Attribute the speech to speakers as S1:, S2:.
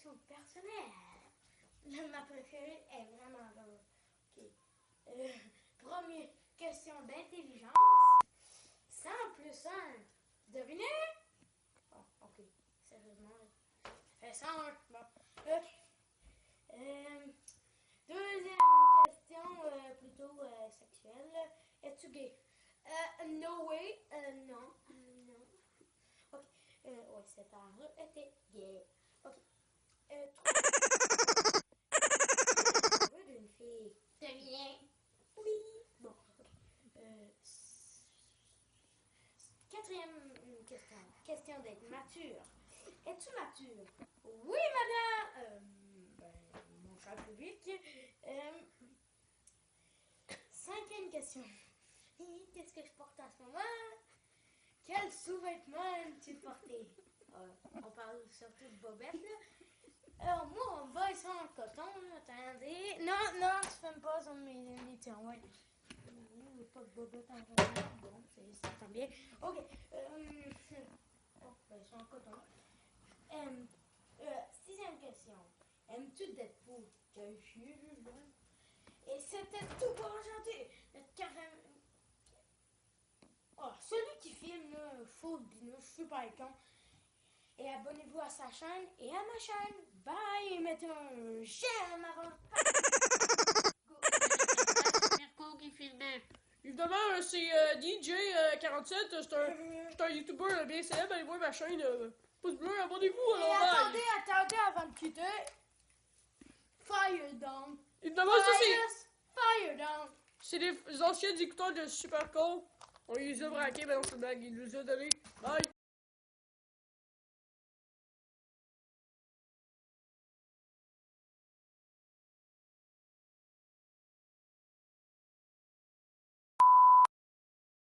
S1: question personnelle. Ma préférée est vraiment drôle. Ok. Première question d'intelligence. 100 plus 1. Devinez? Oh, ok. Sérieusement. Ça fait 101. Bon. Ok. Deuxième question, plutôt sexuelle. Es-tu gay? No way. Non. Non. Ok. Ouais, cet arbre était gay. Ok. Trois d'une fille. Devinez? Oui. Bon. Ok. Quatrième question. Question d'être mature. Es-tu mature? Oui, madame. Mon cher public. Cinquième question. Qu'est-ce que je porte en ce moment? Quel sous-vêtement aimes-tu porter? On parle surtout de bobette, là. Alors, moi, on va ici en coton, là. Attendez. Non, tu fais pas sur mes tiens, ouais. Pas de bobette en coton. Bon, ça tombe bien. Ok. Ils sont en coton. Sixième question. Aimes-tu Deadpool? Quel chien, là? Et c'était tout pour aujourd'hui. Notre carême. Oh, celui qui filme, là, faux binouche, super con. Et abonnez-vous à sa chaîne et à ma chaîne. Bye! Et mettez un j'aime avant.
S2: Mirko qui filmait.
S3: Évidemment, c'est DJ47, c'est un YouTuber bien célèbre. Allez voir ma chaîne. Pouce bleu, abonnez-vous.
S1: Et
S3: Alors, bye.
S1: attendez avant de quitter. Fire down.
S3: Évidemment, ça c'est.
S1: Fire down.
S3: C'est les anciens écouteurs de Super Cool. On les a braqués, mais non, c'est une blague. Ils nous ont donné. Bye!